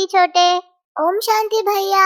छोटे। ओम शांति भैया।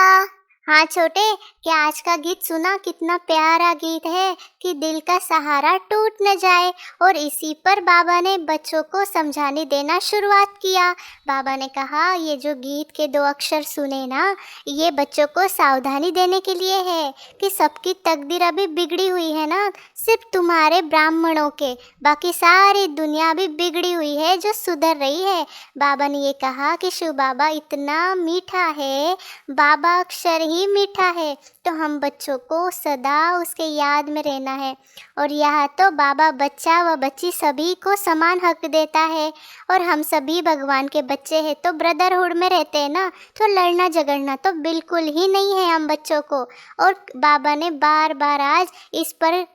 हाँ छोटे, क्या आज का गीत सुना? कितना प्यारा गीत है कि दिल का सहारा टूट न जाए। और इसी पर बाबा ने बच्चों को समझाने देना शुरुआत किया। बाबा ने कहा ये जो गीत के 2 अक्षर सुने ना, ये बच्चों को सावधानी देने के लिए है कि सबकी तकदीर अभी बिगड़ी हुई है ना, सिर्फ तुम्हारे ब्राह्मणों के, बाकी सारी दुनिया भी बिगड़ी हुई है जो सुधर रही है। बाबा ने ये कहा कि शिव बाबा इतना मीठा है, बाबा अक्षर ही मीठा है, तो हम बच्चों को सदा उसके याद में रहना है। और यह तो बाबा बच्चा व बच्ची सभी को समान हक देता है, और हम सभी भगवान के बच्चे हैं तो ब्रदरहुड में रहते हैं ना, तो लड़ना झगड़ना तो बिल्कुल ही नहीं है हम बच्चों को। और बाबा ने बार बार आज इस पर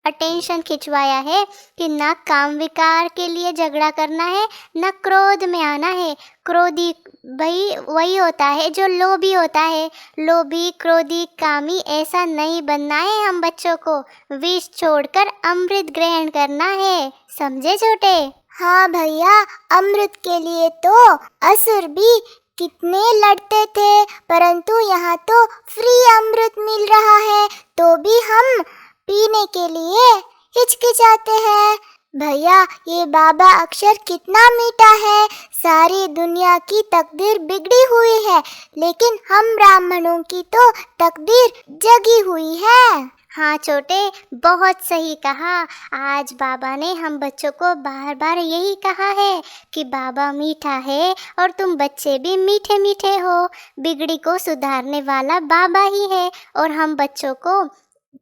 अटेंशन खिंचवाया है कि ना काम विकार के लिए झगड़ा करना है, ना क्रोध में आना है। क्रोधी भाई वही होता है जो लोभी होता है, लोभी क्रोधी कामी ऐसा नहीं बनना है हम बच्चों को। विष छोड़कर अमृत ग्रहण करना है, समझे छोटे? हाँ भैया, अमृत के लिए तो असुर भी कितने लड़ते थे, परंतु यहाँ तो फ्री अमृत मिल रहा है तो भी हम पीने के लिए हिचकिचाते हैं। भैया, ये बाबा अक्षर कितना मीठा है। सारी दुनिया की तकदीर बिगड़ी हुई है, लेकिन हम ब्राह्मणों की तो तकदीर जगी हुई है। हाँ छोटे, बहुत सही कहा। आज बाबा ने हम बच्चों को बार बार यही कहा है कि बाबा मीठा है और तुम बच्चे भी मीठे मीठे हो। बिगड़ी को सुधारने वाला बाबा ही है, और हम बच्चों को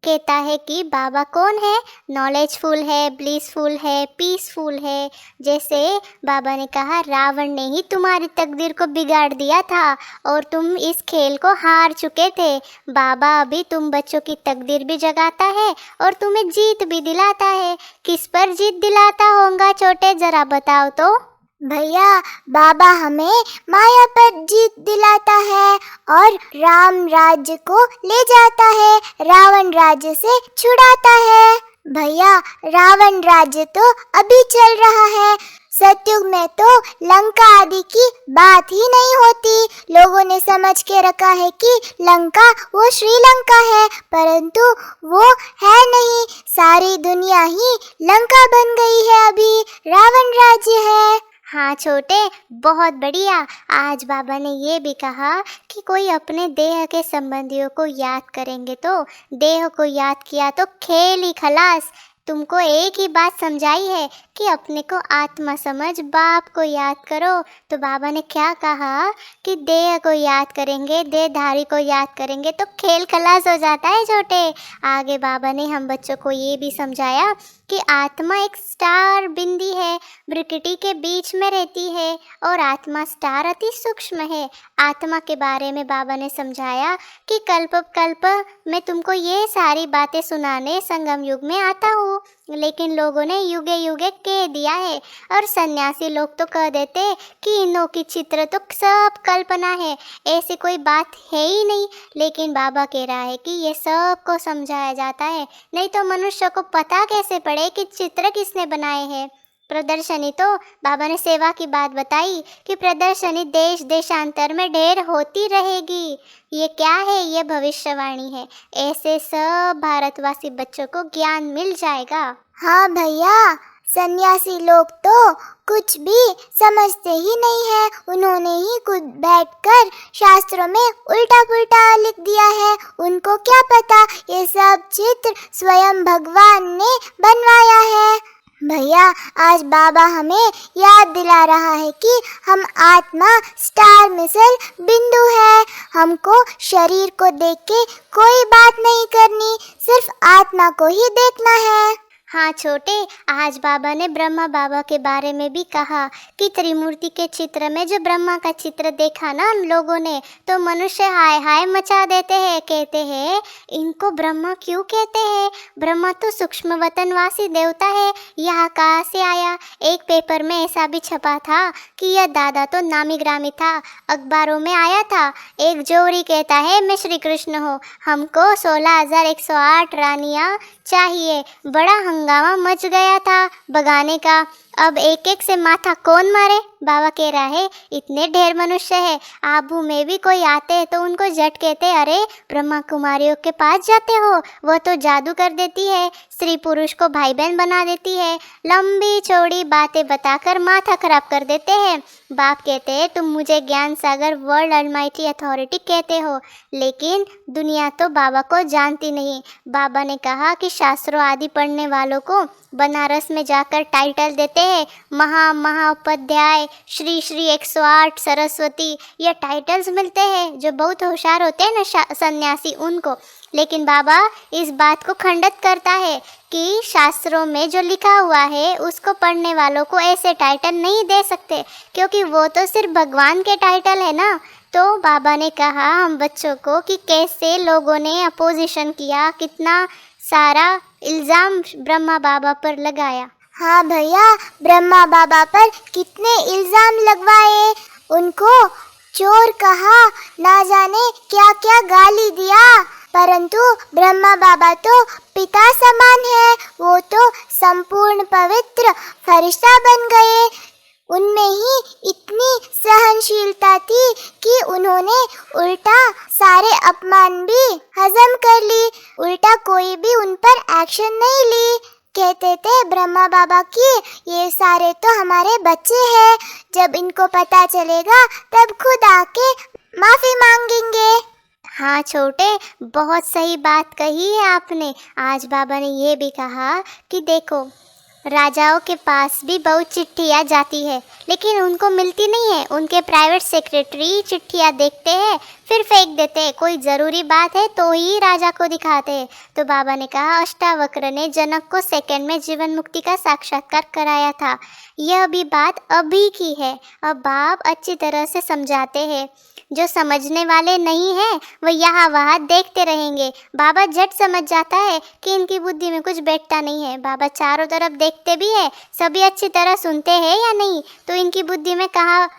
कहता है कि बाबा कौन है? नॉलेजफुल है, ब्लिसफुल है, पीसफुल है। जैसे बाबा ने कहा रावण ने ही तुम्हारी तकदीर को बिगाड़ दिया था और तुम इस खेल को हार चुके थे। बाबा अभी तुम बच्चों की तकदीर भी जगाता है और तुम्हें जीत भी दिलाता है। किस पर जीत दिलाता होगा छोटे, जरा बताओ तो। भैया, बाबा हमें माया पर जीत दिलाता है और राम राज्य को ले जाता है, रावण राज्य से छुड़ाता है। भैया, रावण राज्य तो अभी चल रहा है। सतयुग में तो लंका आदि की बात ही नहीं होती। लोगों ने समझ के रखा है कि लंका वो श्रीलंका है, परंतु वो है नहीं। सारी दुनिया ही लंका बन गई है, अभी रावण राज्य है। हाँ छोटे, बहुत बढ़िया। आज बाबा ने ये भी कहा कि कोई अपने देह के संबंधियों को याद करेंगे तो देह को याद किया तो खेल ही खलास। तुमको एक ही बात समझाई है कि अपने को आत्मा समझ, बाप को याद करो। तो बाबा ने क्या कहा कि देह को याद करेंगे, देहधारी को याद करेंगे तो खेल खलास हो जाता है छोटे। आगे बाबा ने हम बच्चों को ये भी समझाया कि आत्मा एक स्टार बिंदी है, प्रकृति के बीच में रहती है, और आत्मा स्टार अति सूक्ष्म है। आत्मा के बारे में बाबा ने समझाया कि कल्प कल्प मैं तुमको ये सारी बातें सुनाने संगम युग में आता हूँ, लेकिन लोगों ने युगे युगे कह दिया है। और सन्यासी लोग तो कह देते कि इनों की चित्र तो सब कल्पना है, ऐसी कोई बात है ही नहीं। लेकिन बाबा कह रहा है कि ये सब को समझाया जाता है, नहीं तो मनुष्य को पता कैसे पड़े कि चित्र किसने बनाए हैं। प्रदर्शनी तो बाबा ने सेवा की बात बताई कि प्रदर्शनी देश देशांतर में ढेर होती रहेगी। ये क्या है? ये भविष्यवाणी है। ऐसे सब भारतवासी बच्चों को ज्ञान मिल जाएगा। हाँ भैया, सन्यासी लोग तो कुछ भी समझते ही नहीं है। उन्होंने ही खुद बैठकर शास्त्रों में उल्टा पुल्टा लिख दिया है। उनको क्या पता ये सब चित्र स्वयं भगवान ने बनवाया है। भैया, आज बाबा हमें याद दिला रहा है कि हम आत्मा स्टार मिसल बिंदु है। हमको शरीर को देख के कोई बात नहीं करनी, सिर्फ आत्मा को ही देखना है। हाँ छोटे, आज बाबा ने ब्रह्मा बाबा के बारे में भी कहा कि त्रिमूर्ति के चित्र में जो ब्रह्मा का चित्र देखा ना लोगों ने, तो मनुष्य हाय हाय मचा देते हैं। कहते हैं इनको ब्रह्मा क्यों कहते हैं? ब्रह्मा तो सूक्ष्म वतनवासी देवता है, यहाँ कहाँ से आया? एक पेपर में ऐसा भी छपा था कि यह दादा तो नामी ग्रामी था, अखबारों में आया था। एक जोरी कहता है मैं श्री कृष्ण हूँ, हमको 16,108 रानियाँ चाहिए। बड़ा हंगामा मच गया था भगाने का। अब एक एक से माथा कौन मारे। बाबा कह रहा है इतने ढेर मनुष्य है, आबू में भी कोई आते हैं तो उनको झट कहते अरे ब्रह्मा कुमारियों के पास जाते हो, वो तो जादू कर देती है, स्त्री पुरुष को भाई बहन बना देती है, लंबी चौड़ी बातें बताकर माथा खराब कर देते हैं। बाप कहते हैं तुम मुझे ज्ञान सागर वर्ल्ड अलमाइटी अथॉरिटी कहते हो, लेकिन दुनिया तो बाबा को जानती नहीं। बाबा ने कहा कि शास्त्रों आदि पढ़ने वालों को बनारस में जाकर टाइटल देते हैं, महाउपाध्याय, श्री श्री 108 सरस्वती, ये टाइटल्स मिलते हैं जो बहुत होशियार होते हैं ना सन्यासी उनको। लेकिन बाबा इस बात को खंडित करता है कि शास्त्रों में जो लिखा हुआ है उसको पढ़ने वालों को ऐसे टाइटल नहीं दे सकते, क्योंकि वो तो सिर्फ भगवान के टाइटल है ना। तो बाबा ने कहा हम बच्चों को कि कैसे लोगों ने अपोजिशन किया, कितना सारा इल्ज़ाम ब्रह्मा बाबा पर लगाया। हाँ भैया, ब्रह्मा बाबा पर कितने इल्जाम लगवाए, उनको चोर कहा, ना जाने क्या क्या गाली दिया, परंतु ब्रह्मा बाबा तो पिता समान है, वो तो संपूर्ण पवित्र फरिश्ता बन गए। उनमें ही इतनी सहनशीलता थी कि उन्होंने उल्टा सारे अपमान भी हजम कर ली, उल्टा कोई भी उन पर एक्शन नहीं ली। कहते थे ब्रह्मा बाबा कि ये सारे तो हमारे बच्चे हैं, जब इनको पता चलेगा तब खुद आके माफी मांगेंगे। हाँ छोटे, बहुत सही बात कही है आपने। आज बाबा ने ये भी कहा कि देखो राजाओं के पास भी बहुत चिट्ठियाँ जाती है, लेकिन उनको मिलती नहीं है। उनके प्राइवेट सेक्रेटरी चिट्ठियाँ देखते हैं फिर फेंक देते हैं, कोई ज़रूरी बात है तो ही राजा को दिखाते हैं। तो बाबा ने कहा अष्टावक्र ने जनक को सेकंड में जीवन मुक्ति का साक्षात्कार कराया था, यह भी बात अभी की है। अब बाप अच्छी तरह से समझाते हैं, जो समझने वाले नहीं हैं वो यहाँ वहाँ देखते रहेंगे। बाबा झट समझ जाता है कि इनकी बुद्धि में कुछ बैठता नहीं है। बाबा चारों तरफ देखते भी है, सभी अच्छी तरह सुनते हैं या नहीं, तो इनकी बुद्धि में कहाँ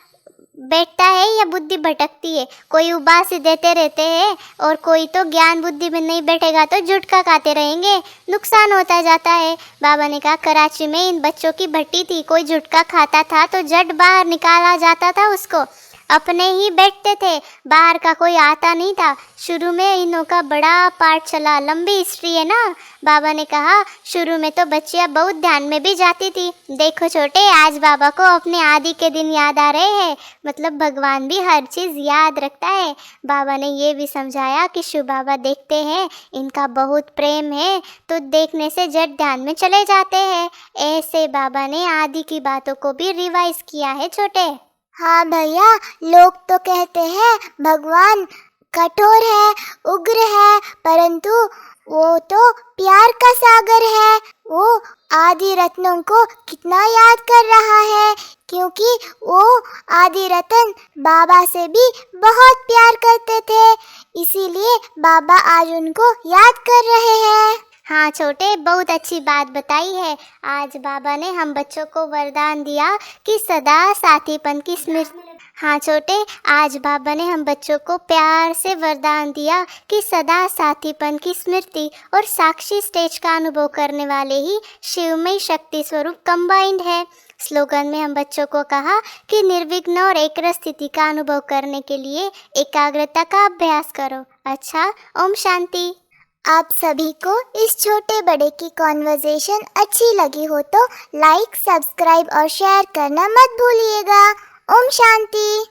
बैठता है या बुद्धि भटकती है। कोई उबासी देते रहते हैं और कोई तो ज्ञान बुद्धि में नहीं बैठेगा तो झुटका खाते रहेंगे, नुकसान होता जाता है। बाबा ने कहा कराची में इन बच्चों की भट्टी थी, कोई झुटका खाता था तो झट बाहर निकाला जाता था उसको, अपने ही बैठते थे, बाहर का कोई आता नहीं था। शुरू में इन्हों का बड़ा पार्ट चला, लंबी हिस्ट्री है ना। बाबा ने कहा शुरू में तो बच्चियाँ बहुत ध्यान में भी जाती थी। देखो छोटे, आज बाबा को अपने आदि के दिन याद आ रहे हैं, मतलब भगवान भी हर चीज़ याद रखता है। बाबा ने ये भी समझाया कि शिव बाबा देखते हैं, इनका बहुत प्रेम है तो देखने से झट ध्यान में चले जाते हैं। ऐसे बाबा ने आदि की बातों को भी रिवाइज किया है छोटे। हाँ भैया, लोग तो कहते हैं भगवान कठोर है, उग्र है, परंतु वो तो प्यार का सागर है। वो आदि रत्नों को कितना याद कर रहा है, क्योंकि वो आदि रत्न बाबा से भी बहुत प्यार करते थे, इसीलिए बाबा आज उनको याद कर रहे हैं। हाँ छोटे, बहुत अच्छी बात बताई है। आज बाबा ने हम बच्चों को वरदान दिया कि सदा साथीपन की स्मृति। हाँ छोटे, आज बाबा ने हम बच्चों को प्यार से वरदान दिया कि सदा साथीपन की स्मृति और साक्षी स्टेज का अनुभव करने वाले ही शिवमय शक्ति स्वरूप कंबाइंड है। स्लोगन में हम बच्चों को कहा कि निर्विघ्न और एकरस स्थिति का अनुभव करने के लिए एकाग्रता का अभ्यास करो। अच्छा, ओम शांति। आप सभी को इस छोटे बड़े की कॉन्वर्सेशन अच्छी लगी हो तो लाइक, सब्सक्राइब और शेयर करना मत भूलिएगा। ओम शांति।